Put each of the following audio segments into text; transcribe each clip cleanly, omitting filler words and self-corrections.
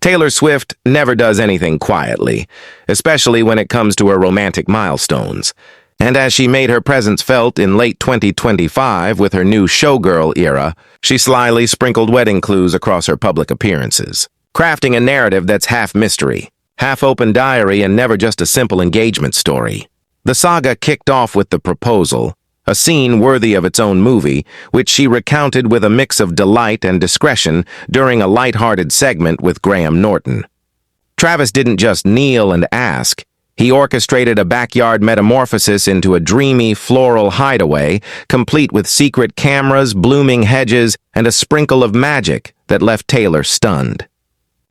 Taylor Swift never does anything quietly, especially when it comes to her romantic milestones. And as she made her presence felt in late 2025 with her new showgirl era, she slyly sprinkled wedding clues across her public appearances, crafting a narrative that's half mystery, half open diary, and never just a simple engagement story. The saga kicked off with the proposal, a scene worthy of its own movie, which she recounted with a mix of delight and discretion during a light-hearted segment with Graham Norton. Travis didn't just kneel and ask. He orchestrated a backyard metamorphosis into a dreamy, floral hideaway, complete with secret cameras, blooming hedges, and a sprinkle of magic that left Taylor stunned.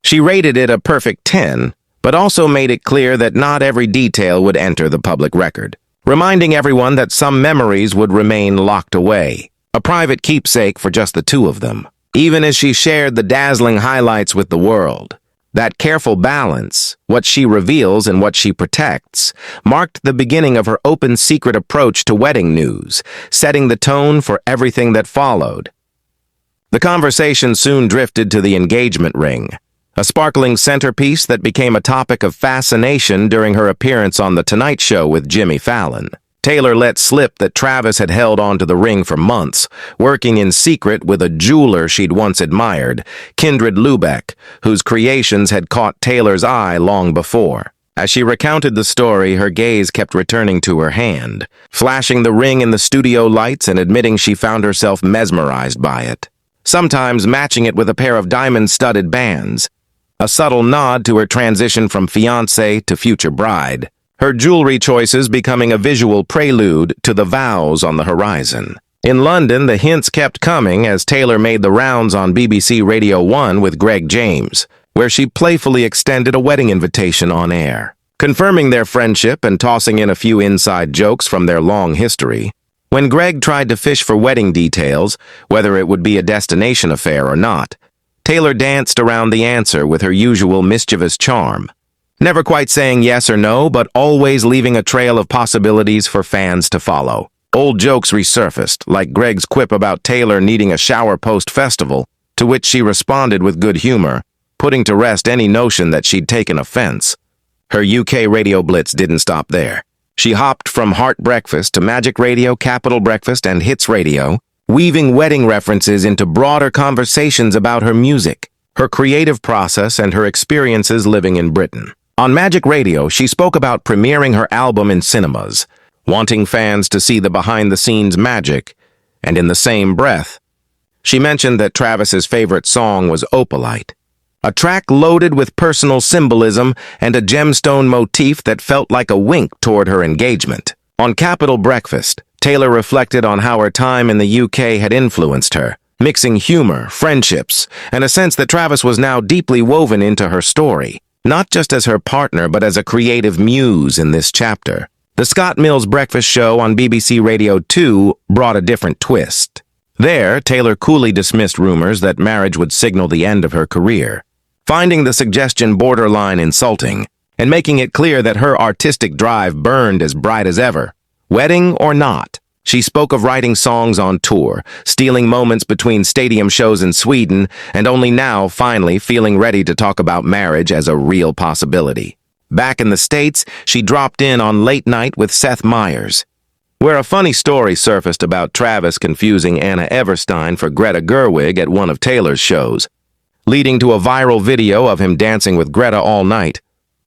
She rated it a perfect 10, but also made it clear that not every detail would enter the public record, reminding everyone that some memories would remain locked away, a private keepsake for just the two of them, even as she shared the dazzling highlights with the world. That careful balance, what she reveals and what she protects, marked the beginning of her open secret approach to wedding news, setting the tone for everything that followed. The conversation soon drifted to the engagement ring, a sparkling centerpiece that became a topic of fascination during her appearance on The Tonight Show with Jimmy Fallon. Taylor let slip that Travis had held onto the ring for months, working in secret with a jeweler she'd once admired, Kindred Lubeck, whose creations had caught Taylor's eye long before. As she recounted the story, her gaze kept returning to her hand, flashing the ring in the studio lights and admitting she found herself mesmerized by it, sometimes matching it with a pair of diamond-studded bands, a subtle nod to her transition from fiancé to future bride, her jewelry choices becoming a visual prelude to the vows on the horizon. In London, the hints kept coming as Taylor made the rounds on BBC Radio 1 with Greg James, where she playfully extended a wedding invitation on air, confirming their friendship and tossing in a few inside jokes from their long history. When Greg tried to fish for wedding details, whether it would be a destination affair or not, Taylor danced around the answer with her usual mischievous charm, never quite saying yes or no, but always leaving a trail of possibilities for fans to follow. Old jokes resurfaced, like Greg's quip about Taylor needing a shower post-festival, to which she responded with good humor, putting to rest any notion that she'd taken offense. Her UK radio blitz didn't stop there. She hopped from Heart Breakfast to Magic Radio, Capital Breakfast, and Hits Radio, weaving wedding references into broader conversations about her music, her creative process, and her experiences living in Britain. On Magic Radio, she spoke about premiering her album in cinemas, wanting fans to see the behind-the-scenes magic, and in the same breath, she mentioned that Travis's favorite song was Opalite, a track loaded with personal symbolism and a gemstone motif that felt like a wink toward her engagement. On Capital Breakfast, Taylor reflected on how her time in the UK had influenced her, mixing humor, friendships, and a sense that Travis was now deeply woven into her story, not just as her partner but as a creative muse in this chapter. The Scott Mills Breakfast Show on BBC Radio 2 brought a different twist. There, Taylor coolly dismissed rumors that marriage would signal the end of her career, finding the suggestion borderline insulting and making it clear that her artistic drive burned as bright as ever. Wedding or not, she spoke of writing songs on tour, stealing moments between stadium shows in Sweden, and only now, finally, feeling ready to talk about marriage as a real possibility. Back in the States, she dropped in on Late Night with Seth Meyers, where a funny story surfaced about Travis confusing Anna Everstein for Greta Gerwig at one of Taylor's shows, leading to a viral video of him dancing with Greta all night,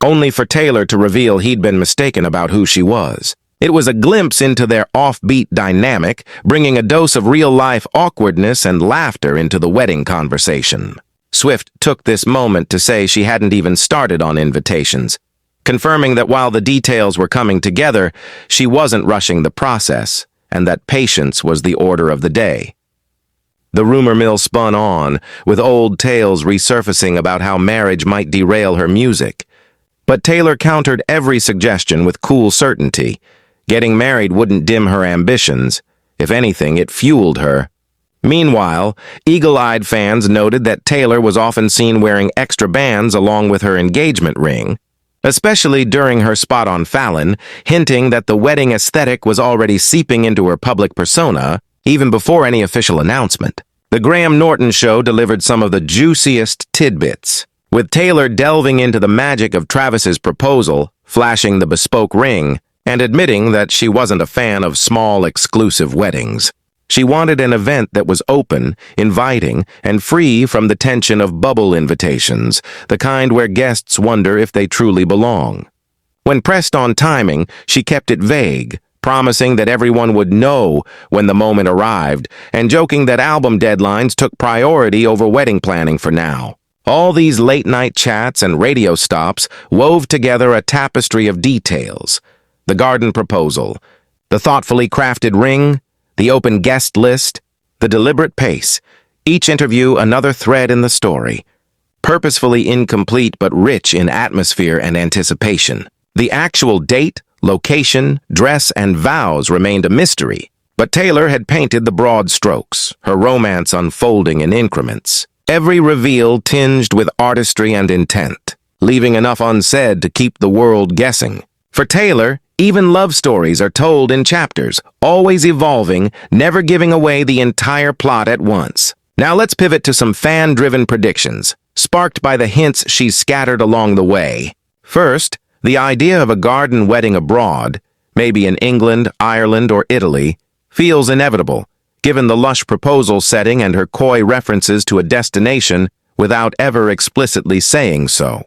only for Taylor to reveal he'd been mistaken about who she was. It was a glimpse into their offbeat dynamic, bringing a dose of real-life awkwardness and laughter into the wedding conversation. Swift took this moment to say she hadn't even started on invitations, confirming that while the details were coming together, she wasn't rushing the process, and that patience was the order of the day. The rumor mill spun on, with old tales resurfacing about how marriage might derail her music. But Taylor countered every suggestion with cool certainty. Getting married wouldn't dim her ambitions. If anything, it fueled her. Meanwhile, eagle-eyed fans noted that Taylor was often seen wearing extra bands along with her engagement ring, especially during her spot on Fallon, hinting that the wedding aesthetic was already seeping into her public persona, even before any official announcement. The Graham Norton Show delivered some of the juiciest tidbits, with Taylor delving into the magic of Travis's proposal, flashing the bespoke ring, and admitting that she wasn't a fan of small, exclusive weddings. She wanted an event that was open, inviting, and free from the tension of bubble invitations, the kind where guests wonder if they truly belong. When pressed on timing, she kept it vague, promising that everyone would know when the moment arrived, and joking that album deadlines took priority over wedding planning for now. All these late-night chats and radio stops wove together a tapestry of details. The garden proposal, the thoughtfully crafted ring, the open guest list, the deliberate pace, each interview another thread in the story. Purposefully incomplete but rich in atmosphere and anticipation. The actual date, location, dress, and vows remained a mystery, but Taylor had painted the broad strokes, her romance unfolding in increments. Every reveal tinged with artistry and intent, leaving enough unsaid to keep the world guessing. For Taylor, even love stories are told in chapters, always evolving, never giving away the entire plot at once. Now let's pivot to some fan-driven predictions, sparked by the hints she's scattered along the way. First, the idea of a garden wedding abroad, maybe in England, Ireland, or Italy, feels inevitable, given the lush proposal setting and her coy references to a destination without ever explicitly saying so.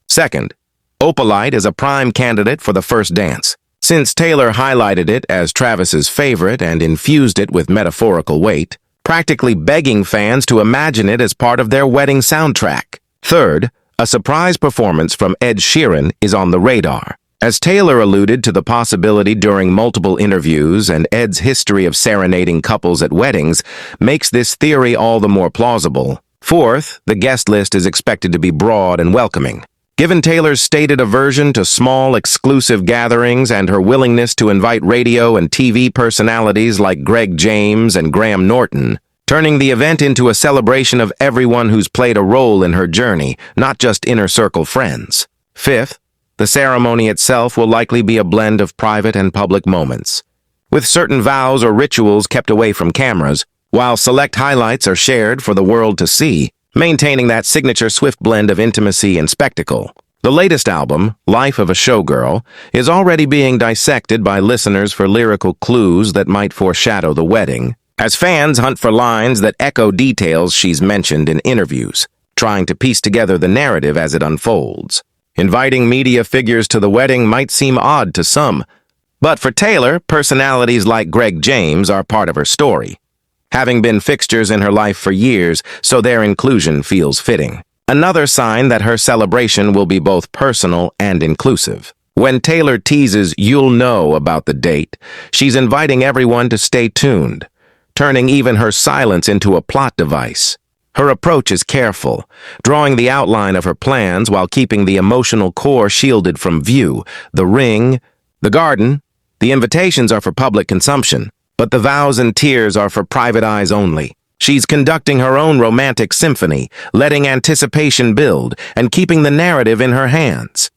Second, Opalite is a prime candidate for the first dance. Since Taylor highlighted it as Travis's favorite and infused it with metaphorical weight, practically begging fans to imagine it as part of their wedding soundtrack. Third, a surprise performance from Ed Sheeran is on the radar. As Taylor alluded to the possibility during multiple interviews, and Ed's history of serenading couples at weddings makes this theory all the more plausible. Fourth, the guest list is expected to be broad and welcoming. Given Taylor's stated aversion to small, exclusive gatherings and her willingness to invite radio and TV personalities like Greg James and Graham Norton, turning the event into a celebration of everyone who's played a role in her journey, not just inner-circle friends. Fifth, the ceremony itself will likely be a blend of private and public moments, with certain vows or rituals kept away from cameras, while select highlights are shared for the world to see, maintaining that signature Swift blend of intimacy and spectacle. The latest album, Life of a Showgirl, is already being dissected by listeners for lyrical clues that might foreshadow the wedding, as fans hunt for lines that echo details she's mentioned in interviews, trying to piece together the narrative as it unfolds. Inviting media figures to the wedding might seem odd to some, but for Taylor, personalities like Greg James are part of her story, having been fixtures in her life for years, so their inclusion feels fitting. Another sign that her celebration will be both personal and inclusive. When Taylor teases "you'll know" about the date, she's inviting everyone to stay tuned, turning even her silence into a plot device. Her approach is careful, drawing the outline of her plans while keeping the emotional core shielded from view. The ring, the garden, the invitations are for public consumption, but the vows and tears are for private eyes only. She's conducting her own romantic symphony, letting anticipation build and keeping the narrative in her hands.